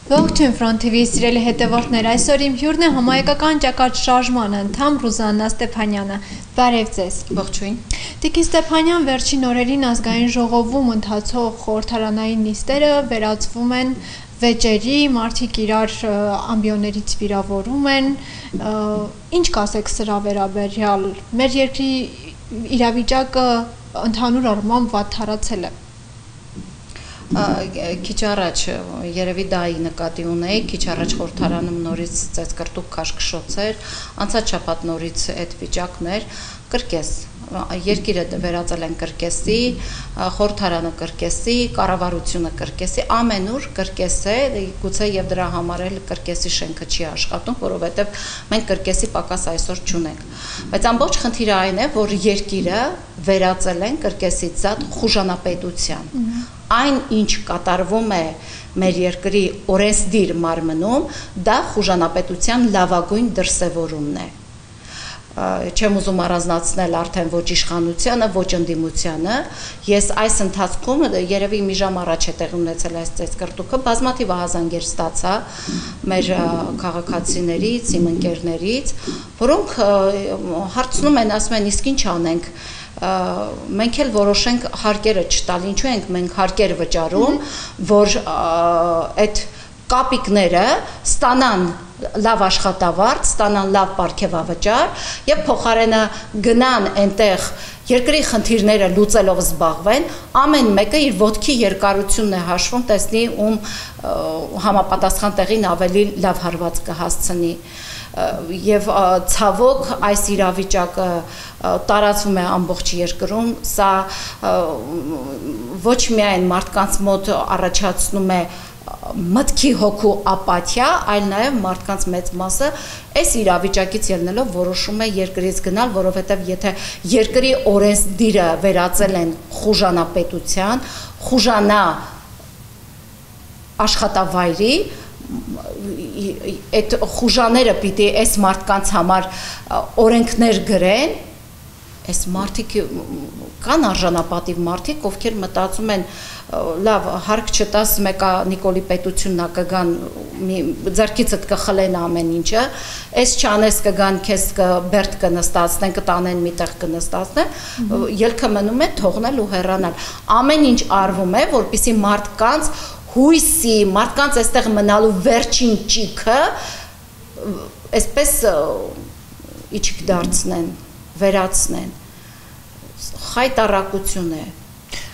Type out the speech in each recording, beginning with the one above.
Ողջույն Ֆրոնտ TV սիրելի հետևորդներ, այսօր իմ հյուրն է համահայկական ճակատ շարժմանը անդամ Ռուզաննա Ստեփանյանը։ Բարև ձեզ։ Ողջույն։ Տիկին Ստեփանյան, վերջին օրերին ազգային ժողովում ընթացող խորհրդարանային նիստերը վերածվում են վեճերի, մարդիկ իրար ամբիոներից վիրավորում են։ Ինչ կասեք սրա վերաբերյալ։ Մեր երկրի իրավիճակը ընդհանուր առմամբ վատթարացել է։ Քիչ առաջ երևի դայի նկատի ունեի, քիչ առաջ խորհրդարանում նորից ծեծկրտուկ քաշքշոցեր, անցած շաբաթ նորից այդ վիճակն էր, կրկես, երկիրը վերածել են կրկեսի, խորհրդարանը կրկեսի, կառավարությունը կրկեսի, ամենուր կրկես է, գուցե եւ դրա համար էլ կրկեսի շենքը չի աշխատում, որովհետեւ մենք կրկեսի պակաս այսօր չունենք։ Բայց ամբողջ խնդիրը այն է, որ երկիրը վերածել են կրկեսից զատ խուժանապետության։ Այն ինչ կատարվում է մեր երկրի օրենսդիր մարմնում, դա խուժանապետության լավագույն դրսևորումն է։ Չեմ ուզում առանձնացնել արդեն ոչ իշխանությանը, ոչ ընդդիմությանը։ Ես այս ընթացքում երևի մի ժամ առաջ է տեղի ունեցել այս ծեծկրտուկը, բազմաթիվ ահազանգեր ստացա մեր քաղաքացիներից, իմ ընկերներից, որոնք հարցնում են, ասում են, իսկ ինչ անենք։ Մենք էլ որոշենք հարկերը չտալ, ինչու ենք մենք հարկեր վճարում, որ այդ կապիկները ստանան լավ աշխատավարձ, ստանան լավ պարգևավճար եւ փոխարենը գնան այնտեղ երկրի խնդիրները լուծելով զբաղվեն, ամեն մեկը իր ոտքի երկարությունն է հաշվում, տեսնի ում համապատասխան տեղին ավելի լավ հարված կհասցնի։ Եվ ցավոք այս իրավիճակը տարածվում է ամբողջ երկրում, սա ոչ միայն մարդկանց մոտ առաջացնում է մտքի հոգու ապաթիա, այլ նաև մարդկանց մեծ մասը այս իրավիճակից ելնելով որոշում է երկրից գնալ, որովհետև եթե երկրի օրենսդիրը վերածել են խուժանապետության, խուժանա աշխատավայրի, այդ խուժաները պիտի այս մարդկանց համար օրենքներ գրեն, այս մարդիկ կան արժանապատիվ մարդիկ, ովքեր մտածում են լավ հարկ չտաս մեկա Նիկոլի պետությունն կգան ձեռքիցդ կխլեն ամեն ինչը, այս չանես կգան քեզ բերդ կնստացնեն, կտանեն միտեղ կնստացնեն, ելքը մնում է թողնել ու հեռանալ։ Ամեն ինչ արվում է, որպեսզի մարդկանց հույսի, մարդկանց այստեղ մնալու վերջին ճիգը այսպես իջիկ դարձնեն, վերացնեն։ Խայտառակություն է։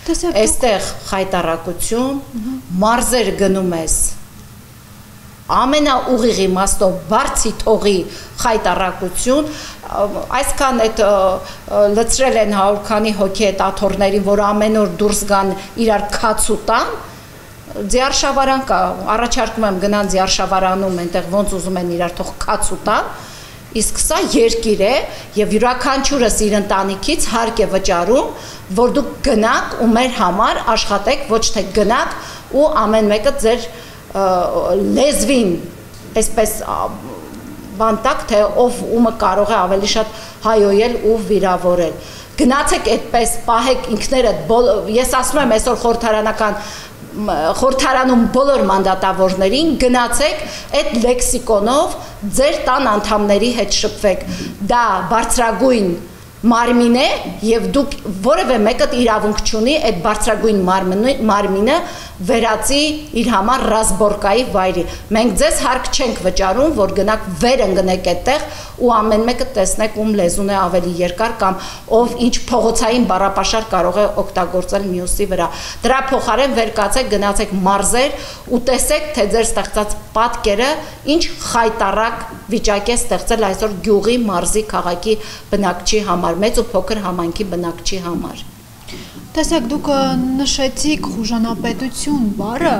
Այստեղ խայտառակություն, մարզեր գնում ես ամենաուղիղ իմաստով բարձի թողի խայտառակություն, այսքան այդ լցրել են 100 քանի հոգի այդ աթոռներին, որ ամեն օր դուրս գան իրար քացու տան, ձիարշավարան կա, առաջարկում եմ գնան ձիարշավարանում, այնտեղ ոնց ուզում են իրար թող քացու տան, իսկ սա երկիր է եւ յուրաքանչյուրս իր ընտանիքից հարկ է վճարում, որ դուք գնաք ու մեր համար աշխատեք, ոչ թե գնաք ու ամեն մեկը ձեր լեզվին այսպես բանտակ, թե ով ումը կարող է ավելի շատ հայոյել ու վիրավորել։ Գնացեք այդպես, պահեք ինքներդ, ես ասում եմ այսօր խորհրդարանում բոլոր մանդատավորներին գնացեք այդ լեքսիկոնով ձեր տան անդամների հետ շփվեք, դա բարձրագույն մարմին է եւ դուք որևէ մեկը իրավունք չունի այդ բարձրագույն մարմինը վերածի իր համար ռասբորկայի վայրի։ Մենք ձեզ հարկ չենք վճարում, որ գնաք վեր ընկնեք այդտեղ ու ամեն մեկը տեսնեք ում լեզուն է ավելի երկար կամ ով ինչ փողոցային բառապաշար կարող է օգտագործել մյուսի վրա։ Դրա փոխարեն վեր կացեք, գնացեք մարզեր ու տեսեք, թե ձեր ստեղծած պատկերը ինչ խայտառակ վիճակ է ստեղծել այսօր գյուղի, մարզի, քաղաքի բնակչի համար, մեծ ու փոքր համայնքի բնակչի համար։ Տեսեք, դուք նշեցիք խուժանապետություն բառը,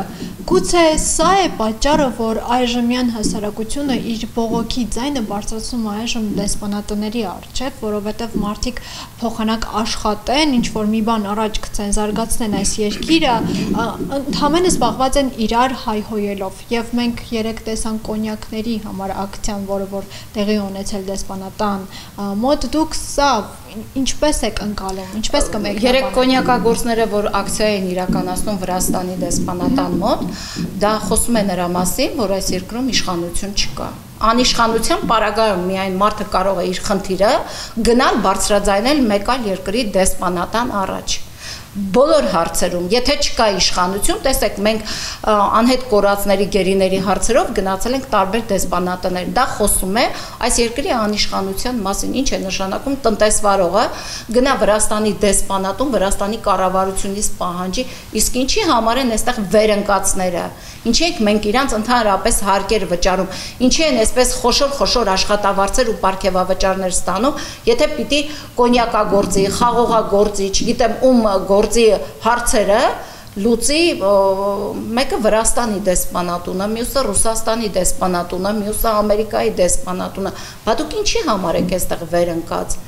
գուցե սա է պատճառը, որ այժմյան հասարակությունը իր բողոքի ձայնը բարձրացնում է այժմ դեսպանատների առջև, որովհետև մարդիկ փոխանակ աշխատեն, ինչ որ մի բան առաջ գցեն, զարգացնեն այս երկիրը, ընդհանրապես զբաղված են իրար հայհոյելով, եւ մենք երեք տեսանք կոնյակների համար ակցիան, որը որ տեղի ունեցել դեսպանատան մոտ, դուք սա ինչպես եք ընկալում, ինչպես կմեկնաբանեք։ Երեք կոնյակագործները, որ ակցիա են իրականացնում Վրաստանի դեսպանատան մոտ, դա խոսում է նրա մասին, որ այս երկրում իշխանություն չկա։ Անիշխանության պարագայում միայն մարդը կարող է իր խնդիրը գնալ բարձրաձայնել մեկ այլ երկրի դեսպանատան առաջ։ Բոլոր հարցերում, եթե չկա իշխանություն, տեսեք, մենք անհետ կորածների գերիների հարցերով գնացել ենք տարբեր դեսպանատներ, դա խոսում է այս երկրի անիշխանության մասին, ինչ է նշանակում տնտեսվարողը գնա Վրաստանի դեսպանատում, Վրաստանի կառավարությունից պահանջի, իսկ ինչի համար են այստեղ վերընկածները, ինչի ենք մենք իրանց ընդհանրապես հարկեր վճարում, ինչի են այսպես խոշոր աշխատավարձեր ու պարգևավճարներ ստանում, եթե պիտի կոնյակագործի, խաղողագործի, չգիտեմ ում գործի հարցերը լուծի մեկը Վրաստանի դեսպանատունը, մյուսը Ռուսաստանի դեսպանատունը, մյուսը Ամերիկայի դեսպանատունը, բա դուք ինչի համար եք այստեղ վերընկած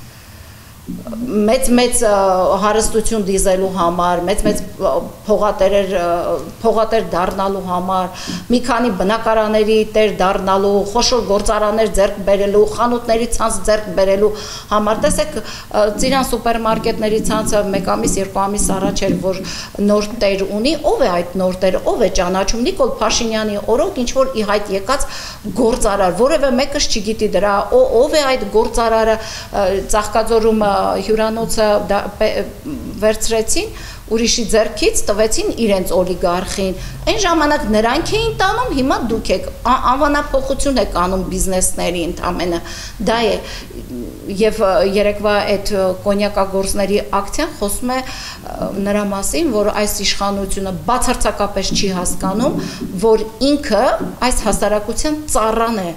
մեծ հարստություն դիզելու համար, մեծ փողատեր դառնալու համար, մի քանի բնակարանների տեր դառնալու, խոշոր գործարաններ ձեռք բերելու, խանութների ցանց ձեռք բերելու համար, տեսեք, Ծիրան սուպերմարկետների ցանցը 1 ամիս, 2 ամիս առաջ էր, որ նոր տեր ունի, ով է այդ նոր տերը, ով է ճանաչում, Նիկոլ Փաշինյանի օրոք ինչ որ ի հայտ եկած գործարար, որևէ մեկս չգիտի դրա, ով է այդ գործարարը, Ծաղկաձորում հյուրանոցը վերցրեցին, ուրիշի ձեռքից տվեցին իրենց օլիգարխին, այն ժամանակ նրանք էին տանում, հիմա դուք եք, անվանափոխություն եք անում բիզնեսների ընդամենը, դա է, և երեկվա այդ կոնյակագործների ակցիան խոսում է նրա մասին, որ այս իշխանությունը բացարձակապես չի հասկանում, որ ինքը այս հասարակության ծառան է,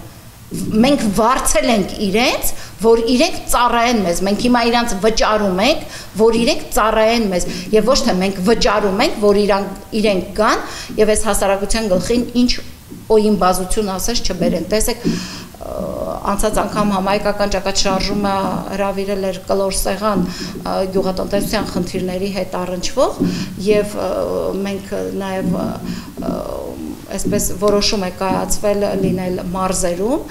մենք վարձել ենք իրենց, որ իրենք ծառայեն մեզ, մենք հիմա իրանց վճարում ենք, որ իրենք ծառայեն մեզ, և ոչ թե մենք վճարում ենք, որ իրենք գան, և այս հասարակության գլխին ինչ օյիմբազություն ասես չբերեն, տեսեք, անցած անգամ համայնքական ճակատշարժումը հրավիրել էր կլոր սեղան գյուղատնտեսության խնդիրների հետ առնչվող, և մենք նաև այսպես որոշում է կայացվել լինել մարզերում,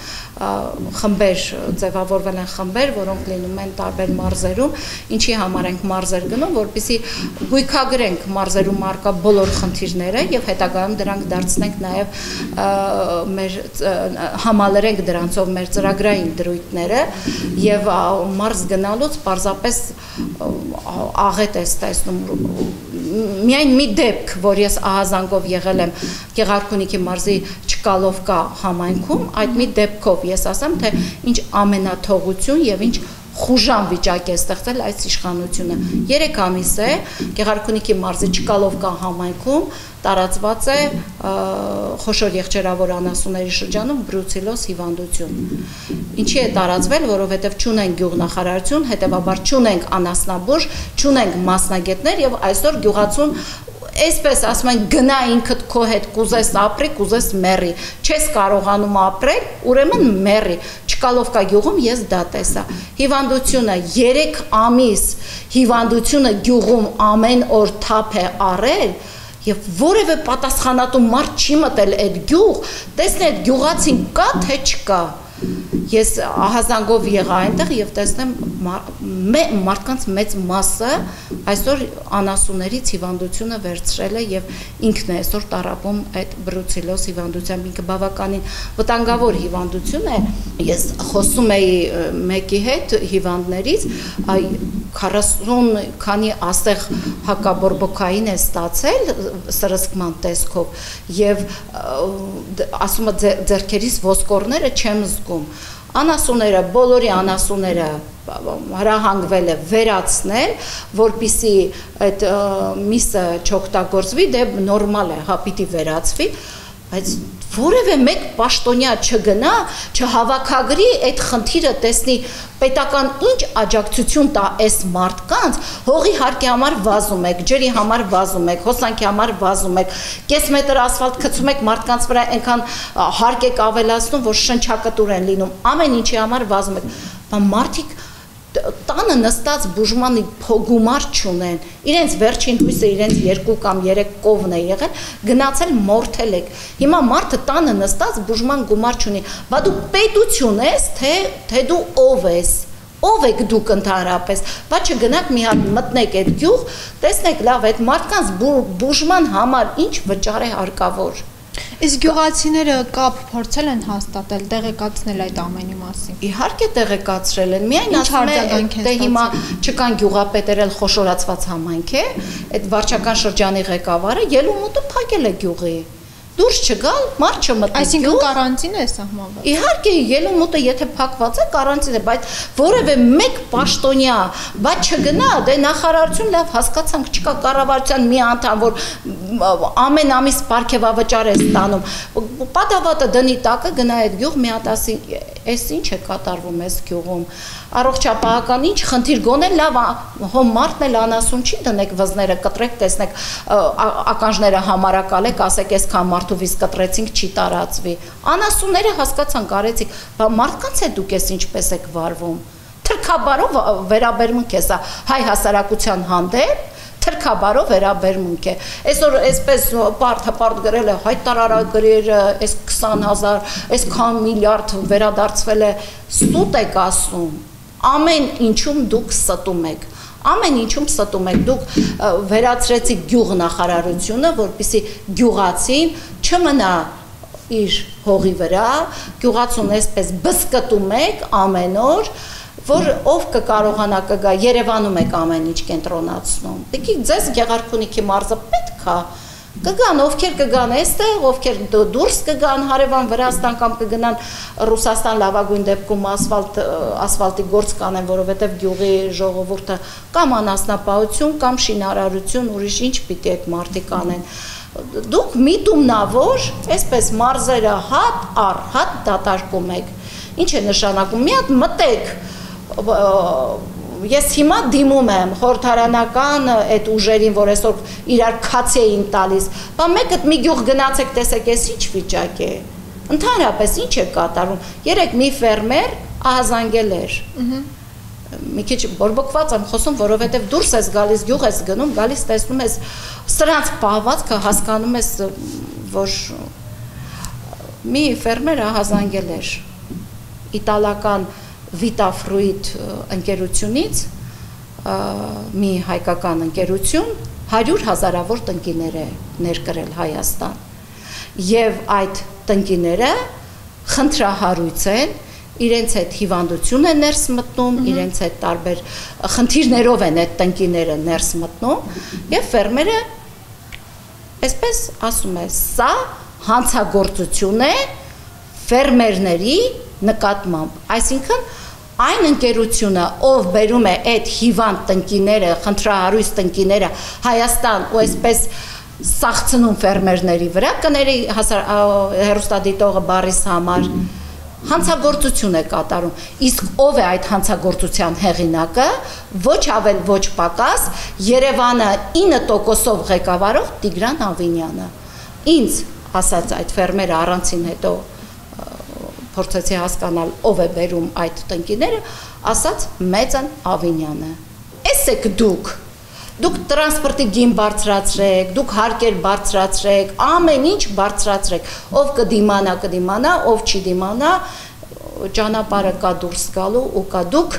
խմբեր, ձևավորվել են խմբեր, որոնք լինում են տարբեր մարզերում, ինչի համար ենք մարզեր գնում, որպեսզի գույքագրենք մարզերում առկա բոլոր խնդիրները և հետագայում դրանք դարձնենք նաև համալրենք դրանցով մեր ծրագրային դրույթները և մարզ գնալուց պարզապես աղետ ես տեսնում, միայն մի դեպք, որ ես ահազանգով եղել եմ Գեղարքունիքի մարզի Չկալովկա համայնքում, այդ մի դեպքով ես ասեմ, թե ինչ ամենաթողություն և ինչ խուժան վիճակ է ստեղծել այս իշխանությունը։ 3 ամիս է Գեղարքունիքի մարզի Չկալովկա համայնքում տարածված է խոշոր եղջերավոր անասունների շրջանում բրուցիլոզ հիվանդություն։ Ինչի է տարածվել, որովհետև չունենք գյուղնախարարություն, հետևաբար չունենք անասնաբուժ, չունենք մասնագետներ և այսօր գյուղացուն այսպես ասում են գնա ինքդ քո հետ կուզես ապրի, կուզես մեռի, չես կարողանում ապրել, ուրեմն մեռի։ Չկալովկա գյուղում ես դա տեսա։ Հիվանդությունը 3 ամիս հիվանդությունը գյուղում ամեն օր թափ է առել և որևէ պատասխանատու մարդ չի մտել այդ գյուղ, տեսնի այդ գյուղացին կա թե չկա։ Ես ահազանգով եղա այնտեղ և տեսնեմ մարդկանց մեծ մասը այսօր անասուններից հիվանդությունը վերցրել է և ինքն է այսօր տառապում այդ բրուցիլոզ հիվանդությամբ, ինքը բավականին վտանգավոր հիվանդություն է, ես խոսում էի մեկի հետ հիվանդներից, 40 քանի աստեղ հակաբորբոքային է ստացել սրսկման տեսքով և ասում է ձեռքերիս ոսկորները չեմ զգում, անասունները, բոլորի անասունները հրահանգվել է վերացնել, որպեսզի այդ միսը չօգտագործվի, դե նորմալ է, հա պիտի վերացվի, բայց որևէ մեկ պաշտոնյա չգնա, չհավաքագրի այդ խնդիրը, տեսնի պետական ինչ աջակցություն տա այս մարդկանց, հողի հարկի համար վազում եք, ջրի համար վազում եք, հոսանքի համար վազում եք, կես մետր ասֆալտ գցում եք, մարդկանց վրա այնքան հարկ եք ավելացնում, որ շնչակտուր են լինում, ամեն ինչի համար վազում եք, բայց մարդիկ տանը նստած բուժմանի գումար չունեն, իրենց վերջին հույսը իրենց 2 կամ 3 կովն է եղել, գնացել մորթել եք, հիմա մարդը տանը նստած բուժման գումար չունի, բա դու պետություն ես, թե դու ով ես, Ով եք դուք ընդհանրապես, բա չգնաք մի հատ մտնեք այդ գյուղ, տեսնեք լավ այդ մարդկանց բուժման համար ինչ վճար է հարկավոր։ Իսկ գյուղացիները կապ փորձել են հաստատել, տեղեկացնել այդ ամենի մասին։ Իհարկե տեղեկացրել են, միայն ասում է, դե հիմա չկան գյուղապետեր, էլ խոշորացված համայնք է, այդ վարչական շրջանի ղեկավարը ելումուտը փակել է գյուղի։ Դուրս չգալ, մարդ չմտնի։ Այսինքն կարանտին է սահմանված։ Իհարկե, ելումուտը եթե փակված է, կարանտին է, բայց որևէ մեկ պաշտոնյա, բայց չգնա, դե նախարարություն լավ հասկացանք, չկա կառավարության մի անդամ, որ ամեն ամիս պարգևավճար է ստանում։ Պատավատը դնի տակը գնա այդ գյուղ, մի հատ ասի, էս ինչ է կատարվում այս գյուղում։ Առողջապահական ինչ խնդիր գոնե լավ հո մարդն էլ անասուն չի դնեք վզները կտրեք տեսնեք ականջները համարակալեք ասեք այսքան մարդու վիզ կտրեցինք չի տարածվի անասունները հասկացանք արեցիք բա մարդկանց է դուք էս ինչպես եք վարվում թրքաբարով վերաբերմունք է սա հայ հասարակության հանդեպ թրքաբարով վերաբերմունք է այսօր այսպես պարտ գրել է հայտարարագրերը այս 20,000 այսքան միլիարդ վերադարձվել է ստուտ եք ասում ամեն ինչում դուք ստում եք ամեն ինչում ստում եք դուք վերացրեցիք գյուղ նախարարությունը որպեսզի գյուղացին չմնա իր հողի վրա գյուղացուն այսպես բսկտում եք ամեն օր որ ով կկարողանա կգա Երևանում եք ամեն ինչ կենտրոնացնում դիքի ձեզ Գեղարքունիքի մարզը պետք է կգան ովքեր կգան այստեղ ովքեր դուրս կգան հարևան Վրաստան կամ կգնան Ռուսաստան լավագույն դեպքում ասֆալտի գործ կանեն որովհետև գյուղի ժողովուրդը կամ անասնապահություն կամ շինարարություն ուրիշ ինչ պիտի այդ մարդիկ անեն դուք միտումնավոր այսպես մարզերը հատ առ հատ դատարկում եք ինչ է նշանակում մի հատ մտեք ես հիմա դիմում եմ խորհրդարանական այդ ուժերին, որ այսօր իրար քաց էին տալիս, բա մեկը մի գյուղ գնացեք տեսեք, այս ինչ վիճակ է, ընդհանրապես ինչ է կատարում, երեք մի ֆերմեր ահազանգել էր, մի քիչ բորբոքված եմ խոսում, որովհետև դուրս ես գալիս, գյուղ ես գնում, գալիս տեսնում ես, սրանց պահվածքը հասկանում ես, որ մի ֆերմեր ահազանգել էր, իտալական Vitafruit ընկերությունից մի հայկական ընկերություն 100,000-ավոր տնկիներ է ներկրել Հայաստան եւ այդ տնկիները խնդրահարույց են իրենց այդ հիվանդություն են ներս մտնում իրենց այդ տարբեր խնդիրներով են այդ տնկիները ներս մտնում եւ ֆերմերը այսպես ասում է սա հանցագործություն է ֆերմերների նկատմամբ այսինքն այն ընկերությունը ով բերում է այդ հիվանդ տնկիները խնդրահարույց տնկիները Հայաստան ու այսպես սաղցնում ֆերմերների վրա կների հերոստադիտողը բարիս համար հանցագործություն է կատարում իսկ ով է այդ հանցագործության հեղինակը ոչ ավել ոչ պակաս Երևանը 9%-ով ղեկավարող Տիգրան Ավինյանը ինձ ասած այդ ֆերմերը առանցին հետո փորձեցի հասկանալ ով է բերում այդ տնկիները, ասաց Մեծն Ավինյանը։ Էս եք դուք տրանսպորտի գին բարձրացրեք, դուք հարկեր բարձրացրեք, ամեն ինչ բարձրացրեք, ով կդիմանա, ով չի դիմանա, ճանապարհը կա դուրս գալու ու կա դուք,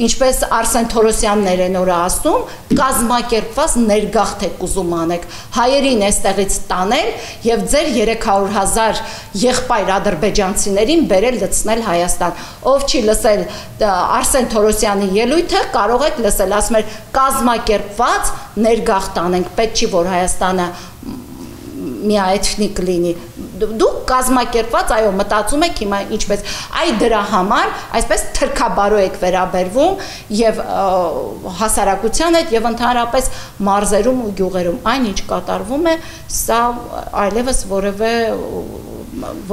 ինչպես Արսեն Թորոսյանն էր նորը ասում, կազմակերպված ներգաղթ եք ուզում անեք, հայերին այստեղից տանել եւ ձեր 300,000 եղբայր ադրբեջանցիներին բերել լցնել Հայաստան։ Ով չի լսել Արսեն Թորոսյանի ելույթը, կարող եք լսել, ասում էր կազմակերպված ներգաղթ անենք, պետք չի որ Հայաստանը միաէթնիկ լինի դուք կազմակերպված այո մտածում եք հիմա ինչպես այ դրա համար այսպես թրքաբարո եք վերաբերվում եւ հասարակության հետ եւ ընդհանրապես մարզերում ու գյուղերում այն ինչ կատարվում է սա այլևս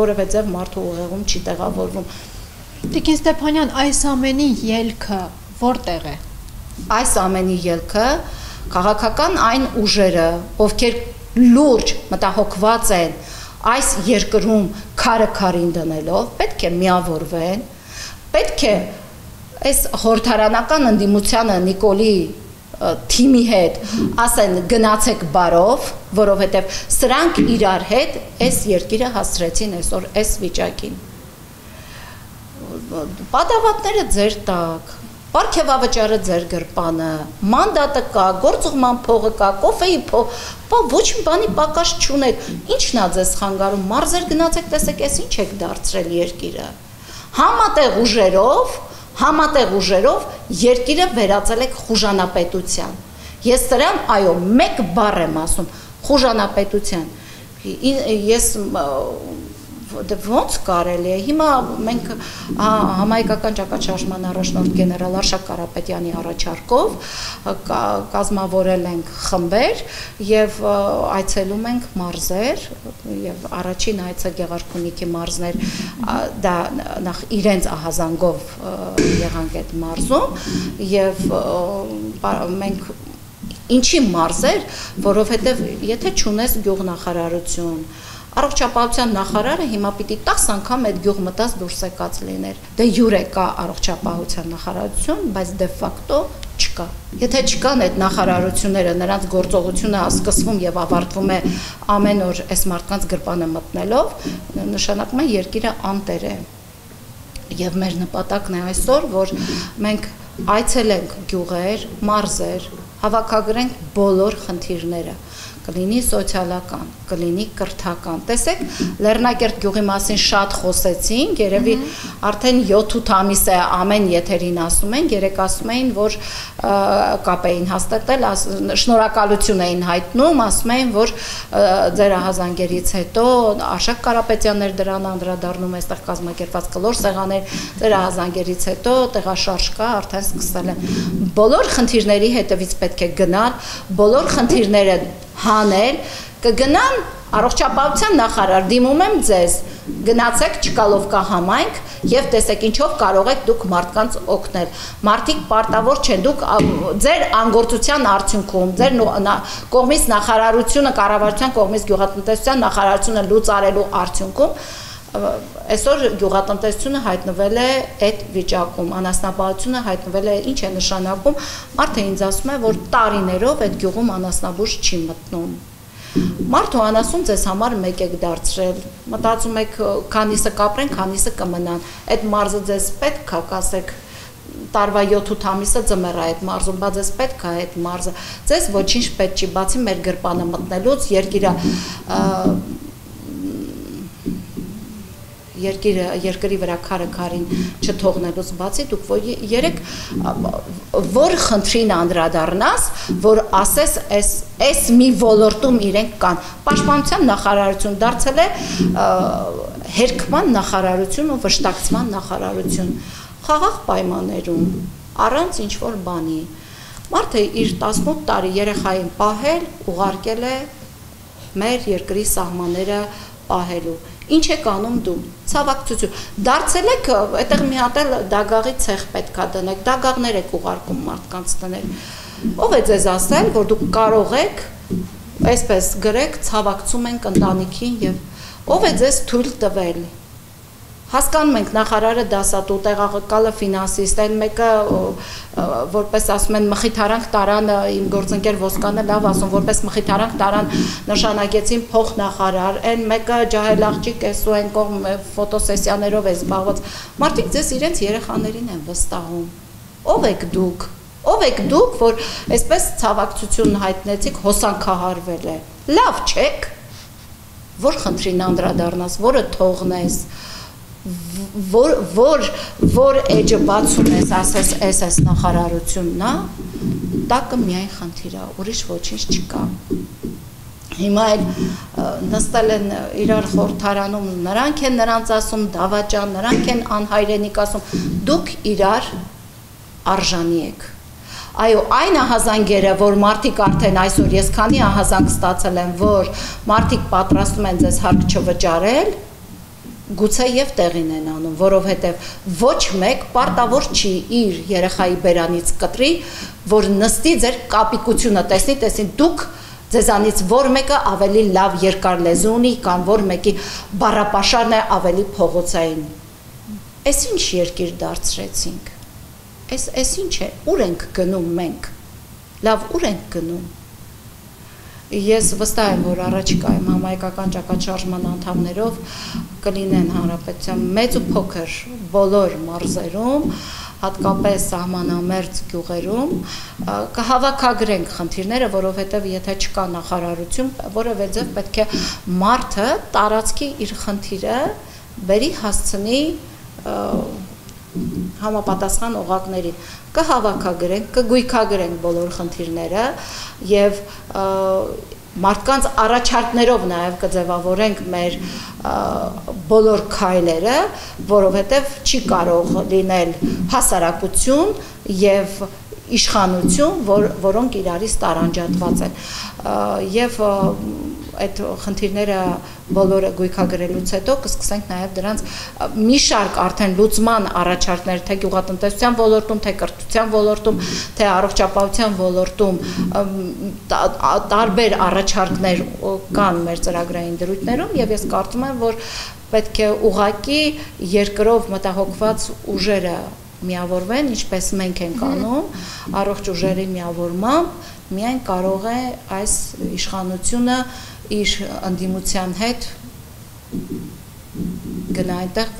որևէ ձև մարդու ուղեղում չի տեղավորվում Տիկին Ստեփանյան այս ամենի ելքը որտեղ է այս ամենի ելքը քաղաքական այն ուժերը ովքեր լուրջ մտահոգված են այս երկրում քարը քարին դնելով պետք է միավորվեն պետք է այս խորհրդարանական ընդդիմությանը Նիկոլի թիմի հետ ասեն գնացեք բարով որովհետև սրանք իրար հետ այս երկիրը հասցրեցին այսօր այս վիճակին պատավատները ձեր տակ Պարգևավճարը ձեր գրպանը, մանդատը կա, գործուղման փողը կա, կոֆեի փող, ոչ մի բանի պակաս չունեք, ի՞նչն է ձեզ խանգարում, մարզեր գնացեք, տեսեք, էս ինչ եք դարձրել երկիրը։ Համատեղ ուժերով երկիրը վերածել եք խուժանապետության։ Ես դրան, այո, մեկ բառ եմ ասում, խուժանապետության։ Ես ոնց կարելի է, հիմա մենք համահայկական ճակատշարժման առաջնորդ գեներալ Արշակ Կարապետյանի առաջարկով կազմավորել ենք խմբեր եւ այցելում ենք մարզեր եւ առաջին այցը Գեղարքունիքի մարզներ, դա նախ իրենց ահազանգով եղանք այդ մարզում եւ մենք ինչի մարզեր, որովհետեւ եթե չունես գյուղնախարարություն, առողջապահության նախարարը հիմա պիտի 10 անգամ այդ գյուղ մտած դուրս եկած լիներ։ Դե յուրե կա առողջապահության նախարարություն, բայց դե ֆակտո չկա։ Եթե չկան այդ նախարարությունները, նրանց գործողությունը սկսվում եւ ավարտվում է ամեն օր այս մարդկանց գրպանը մտնելով, նշանակում է երկիրը անտեր է։ Եվ մեր նպատակն է այսօր, որ մենք այցելենք գյուղեր, մարզեր, հավաքագրենք բոլոր խնդիրները, կլինի սոցիալական, կլինի կրթական։ Տեսեք, Լեռնակերտ գյուղի մասին շատ խոսեցին, երևի արդեն 7-8 ամիս է ամեն եթերին ասում են, երեք ասում էին, որ կապ էին հաստատել, շնորհակալություն էին հայտնում, ասում էին, որ ձեր ահազանգերից հետո Արշակ Կարապետյանն էր դրան անդրադառնում, այստեղ կազմակերպված կլոր սեղաներ, ձեր ահազանգերից հետո տեղաշարժ կա, արդեն սկսել են։ Բոլոր խնդիրների հետևից պետք է գնալ, բոլոր խնդիրները հանել, կգնան առողջապահության նախարար, դիմում եմ ձեզ, գնացեք Չկալովկա համայնք եւ տեսեք ինչով կարող եք դուք մարդկանց օգնել։ Մարդիկ պարտավոր չեն, դուք ձեր անգործության արդյունքում, ձեր կողմից նախարարությունը, կառավարության կողմից գյուղատնտեսության նախարարությունը լուծարելու արդյունքում այսօր գյուղատնտեսությունը հայտնվել է այդ վիճակում, անասնապահությունը հայտնվել է, ինչ է նշանակում, մարդը ինձ ասում է, որ տարիներով այդ գյուղում անասնաբույժ չի մտնում։ Մարդու անասուն ձեզ համար մեկ եք դարձրել, մտածում եք քանիսը կապրեն, քանիսը կմնան, այդ մարզը ձեզ պետք է, կասեք, տարվա 7-8 ամիսը ձմեռ է այդ մարզում, բայց ձեզ պետք է այդ մարզը, ձեզ ոչինչ պետք չի, բացի մեր գրպանը մտնելուց, երկրի վրա քարը քարին չթողնելուց բացի դուք երեք որ խնդրին անդրադառնաս, որ ասես այս մի ոլորտում իրենք կան, պաշտպանության նախարարություն դարձել է հերկման նախարարություն ու վշտակցման նախարարություն, խաղաղ պայմաններում, առանց ինչ-որ բանի, մարդը իր 18 տարի երեխային պահել, ուղարկել է մեր երկրի սահմանները պահելու, ինչ եք անում դու, ցավակցություն, դարձել եք, այդտեղ մի հատ էլ դագաղի ցեղ պետք է դնեք, դագաղներ եք ուղարկում մարդկանց տնել, ով է ձեզ ասել, որ դուք կարող եք, այսպես գրեք, ցավակցում ենք ընտանիքին եւ ով է ձեզ թույլ տվել, հասկանում ենք նախարարը դասատու, տեղակալը ֆինանսիստ, այն մեկը որպես ասում են մխիթարանք տարան իմ գործընկեր Ոսկանը լավ ասում, որպես մխիթարանք տարան նշանակեցին փոխնախարար, այն մեկը ջահել աղջիկ էս ու այն կողմ ֆոտոսեսիաներով է զբաղված, մարդիկ ձեզ իրենց երեխաներին են վստահում, ով եք դուք, որ այսպես ցավակցություն հայտնեցիք, հոսանքահարվել է, լավ չեք, որ խնդրին անդրադառնաս, որը թողնես, որ էջը բացում ես, ասես այս նախարարությունն է, տակը միայն խնդիր է, ուրիշ ոչինչ չկա։ Հիմա էլ նստել են իրար խորհրդարանում, նրանք են նրանց ասում դավաճան, նրանք են անհայրենիք ասում, դուք իրար արժանի եք։ Այո, այն ահազանգերը, որ մարդիկ արդեն այսօր ես քանի ահազանգ ստացել եմ, որ մարդիկ պատրաստում են ձեզ հարկ չվճարել, գուցե եւ տեղին են անում, որովհետեւ ոչ մեկ պարտավոր չի իր երեխայի բերանից կտրի, որ նստի ձեր կապիկությունը տեսնի, դուք ձեզանից որ մեկը ավելի լավ երկար լեզու ունի, կամ որ մեկի բառապաշարն է ավելի փողոցային։ Էս ինչ երկիր դարձրեցինք։ Էս ինչ է, ուր ենք գնում մենք։ Լավ, ուր ենք գնում։ Ես վստահ եմ, որ առաջիկայում համահայկական ճակատշարժման անդամներով կլինեն հանրապետության մեծ ու փոքր բոլոր մարզերում հատկապես սահմանամերձ գյուղերում կհավաքագրենք խնդիրները, որովհետև եթե չկա նախարարություն, որևէ ձև պետք է մարդը տարածքի իր խնդիրը բերի հասցնի համապատասխան օղակներին, կհավաքագրենք, կգույքագրենք բոլոր խնդիրները եւ մարդկանց առաջարկներով նաև կձևավորենք մեր բոլոր քայլերը, որովհետև չի կարող լինել հասարակություն եւ իշխանություն, որոնք իրարից տարանջատված են եւ այդ խնդիրները բոլորը գույքագրելուց հետո կսկսենք նաև դրանց մի շարք արդեն լուծման առաջարկներ, թե գյուղատնտեսության ոլորտում, թե կրթության ոլորտում, թե առողջապահության ոլորտում տարբեր առաջարկներ կան մեր ծրագրային դրույթներում եւ ես կարծում եմ, որ պետք է ուղղակի երկրով մտահոգված ուժերը միավորվեն, ինչպես մենք ենք անում, առողջ ուժերի միավորմամբ միայն կարող է այս իշխանությունը իր ընդդիմության հետ գնա այնտեղ,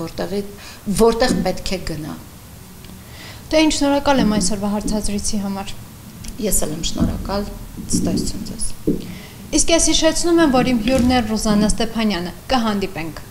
որտեղ պետք է գնա։ Դե ինչ շնորհակալ եմ այսօրվա հարցազրույցի համար։ Ես էլ եմ շնորհակալ, ցտեսություն ձեզ։ Իսկ ես հիշեցնում եմ, որ իմ հյուրն է Ռուզաննա Ստեփանյանը։ Կհանդիպենք։